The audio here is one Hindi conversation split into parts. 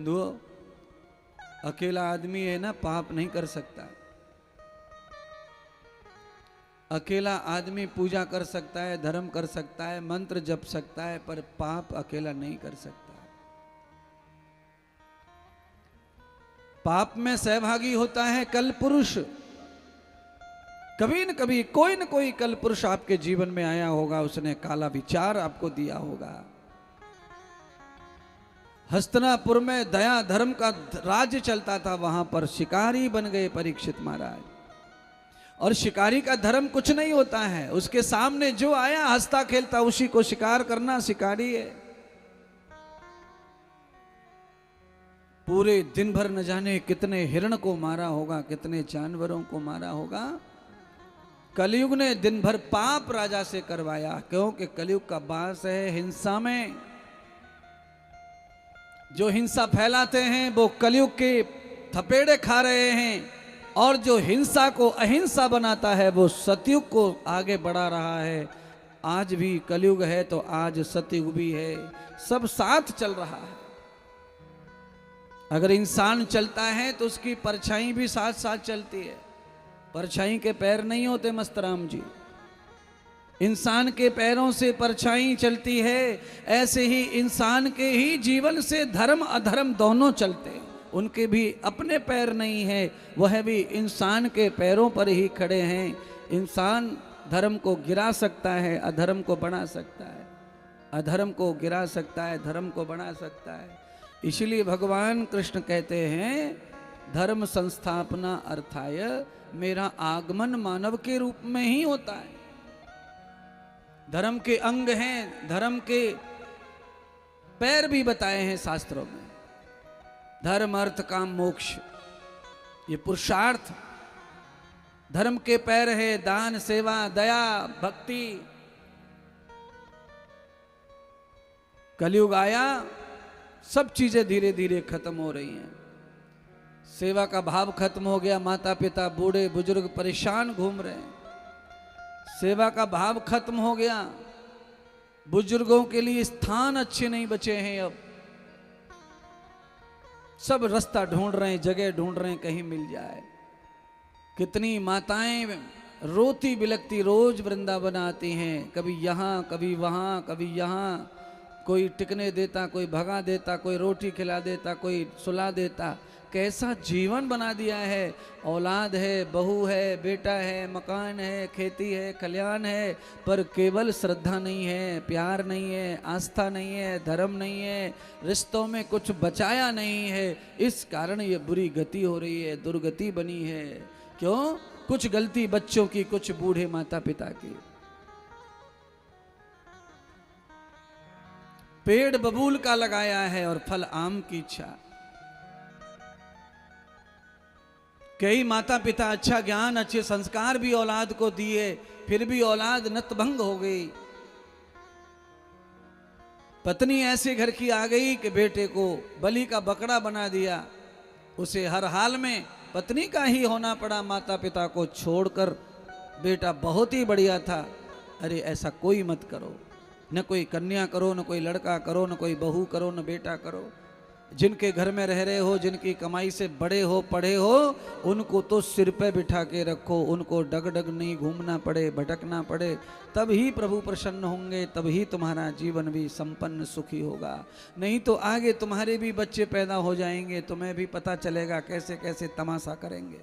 बंधुओं, अकेला आदमी है ना पाप नहीं कर सकता। अकेला आदमी पूजा कर सकता है, धर्म कर सकता है, मंत्र जप सकता है, पर पाप अकेला नहीं कर सकता। पाप में सहभागी होता है कल पुरुष। कभी न कभी कोई न कोई कल पुरुष आपके जीवन में आया होगा, उसने काला विचार आपको दिया होगा। हस्तिनापुर में दया धर्म का राज्य चलता था, वहां पर शिकारी बन गए परीक्षित महाराज। और शिकारी का धर्म कुछ नहीं होता है, उसके सामने जो आया हंसता खेलता उसी को शिकार करना शिकारी है। पूरे दिन भर न जाने कितने हिरण को मारा होगा, कितने जानवरों को मारा होगा। कलयुग ने दिन भर पाप राजा से करवाया, क्योंकि कलयुग का वास है हिंसा में। जो हिंसा फैलाते हैं वो कलयुग के थपेड़े खा रहे हैं, और जो हिंसा को अहिंसा बनाता है वो सतयुग को आगे बढ़ा रहा है। आज भी कलयुग है तो आज सतयुग भी है, सब साथ चल रहा है। अगर इंसान चलता है तो उसकी परछाई भी साथ साथ चलती है। परछाई के पैर नहीं होते मस्तराम जी, इंसान के पैरों से परछाई चलती है। ऐसे ही इंसान के ही जीवन से धर्म अधर्म दोनों चलते हैं। उनके भी अपने पैर नहीं है, वह भी इंसान के पैरों पर ही खड़े हैं। इंसान धर्म को गिरा सकता है, अधर्म को बना सकता है। अधर्म को गिरा सकता है, धर्म को बना सकता है। इसलिए भगवान कृष्ण कहते हैं धर्म संस्थापना अर्थाय, मेरा आगमन मानव के रूप में ही होता है। धर्म के अंग हैं, धर्म के पैर भी बताए हैं शास्त्रों में। धर्म अर्थ काम मोक्ष, ये पुरुषार्थ धर्म के पैर है। दान सेवा दया भक्ति। कलयुग आया, सब चीजें धीरे धीरे खत्म हो रही हैं। सेवा का भाव खत्म हो गया, माता पिता बूढ़े बुजुर्ग परेशान घूम रहे हैं। सेवा का भाव खत्म हो गया, बुजुर्गों के लिए स्थान अच्छे नहीं बचे हैं। अब सब रास्ता ढूंढ रहे हैं, जगह ढूंढ रहे हैं कहीं मिल जाए। कितनी माताएं रोती बिलकती रोज वृंदावन आती हैं, कभी यहाँ कभी वहाँ कभी यहाँ। कोई टिकने देता, कोई भगा देता, कोई रोटी खिला देता, कोई सुला देता। कैसा जीवन बना दिया है। औलाद है, बहू है, बेटा है, मकान है, खेती है, कल्याण है, पर केवल श्रद्धा नहीं है, प्यार नहीं है, आस्था नहीं है, धर्म नहीं है, रिश्तों में कुछ बचाया नहीं है। इस कारण ये बुरी गति हो रही है, दुर्गति बनी है। क्यों? कुछ गलती बच्चों की, कुछ बूढ़े माता पिता की। पेड़ बबूल का लगाया है और फल आम की इच्छा। कई माता पिता अच्छा ज्ञान अच्छे संस्कार भी औलाद को दिए, फिर भी औलाद नतभंग हो गई। पत्नी ऐसे घर की आ गई कि बेटे को बलि का बकरा बना दिया। उसे हर हाल में पत्नी का ही होना पड़ा, माता पिता को छोड़कर। बेटा बहुत ही बढ़िया था। अरे ऐसा कोई मत करो, न कोई कन्या करो, न कोई लड़का करो, न कोई बहू करो, न बेटा करो। जिनके घर में रह रहे हो, जिनकी कमाई से बड़े हो पढ़े हो, उनको तो सिर पे बिठा के रखो, उनको डग डग नहीं घूमना पड़े, भटकना पड़े। तब ही प्रभु प्रसन्न होंगे, तब ही तुम्हारा जीवन भी संपन्न सुखी होगा। नहीं तो आगे तुम्हारे भी बच्चे पैदा हो जाएंगे, तुम्हें भी पता चलेगा कैसे कैसे तमाशा करेंगे।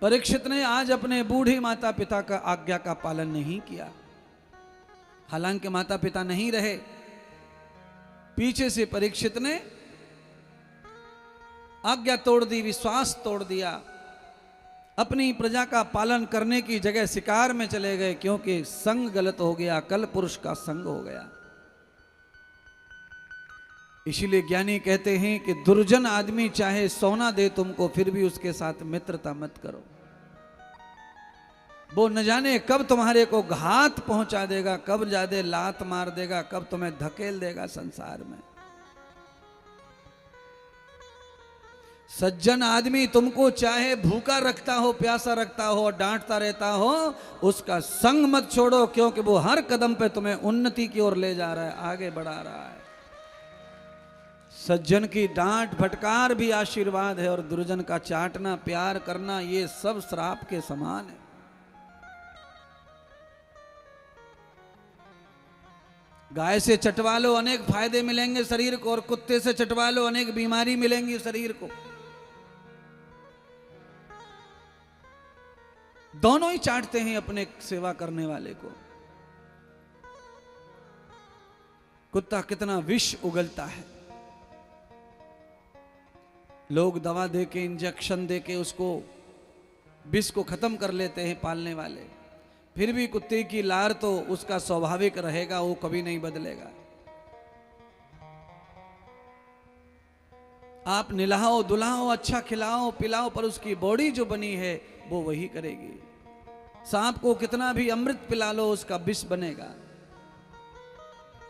परीक्षित ने आज अपने बूढ़े माता पिता का आज्ञा का पालन नहीं किया। हालांकि माता पिता नहीं रहे, पीछे से परीक्षित ने आज्ञा तोड़ दी, विश्वास तोड़ दिया। अपनी प्रजा का पालन करने की जगह शिकार में चले गए, क्योंकि संग गलत हो गया, कल पुरुष का संग हो गया। इसीलिए ज्ञानी कहते हैं कि दुर्जन आदमी चाहे सोना दे तुमको, फिर भी उसके साथ मित्रता मत करो। वो न जाने कब तुम्हारे को घात पहुंचा देगा, कब ज्यादा लात मार देगा, कब तुम्हें धकेल देगा संसार में। सज्जन आदमी तुमको चाहे भूखा रखता हो, प्यासा रखता हो, डांटता रहता हो, उसका संग मत छोड़ो, क्योंकि वो हर कदम पे तुम्हें उन्नति की ओर ले जा रहा है, आगे बढ़ा रहा है। सज्जन की डांट फटकार भी आशीर्वाद है और दुर्जन का चाटना प्यार करना ये सब श्राप के समान है। गाय से चटवा लो अनेक फायदे मिलेंगे शरीर को, और कुत्ते से चटवा लो अनेक बीमारी मिलेंगी शरीर को। दोनों ही चाटते हैं अपने सेवा करने वाले को। कुत्ता कितना विष उगलता है, लोग दवा देके इंजेक्शन देके उसको विष को खत्म कर लेते हैं पालने वाले, फिर भी कुत्ते की लार तो उसका स्वाभाविक रहेगा, वो कभी नहीं बदलेगा। आप निलाओ दुलाओ अच्छा खिलाओ पिलाओ, पर उसकी बॉडी जो बनी है वो वही करेगी। सांप को कितना भी अमृत पिला लो उसका विष बनेगा।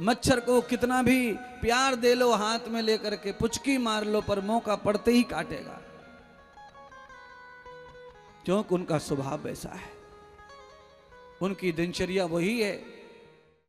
मच्छर को कितना भी प्यार दे लो, हाथ में लेकर के पुचकी मार लो, पर मौका पड़ते ही काटेगा, क्योंकि उनका स्वभाव वैसा है, उनकी दिनचर्या वही है।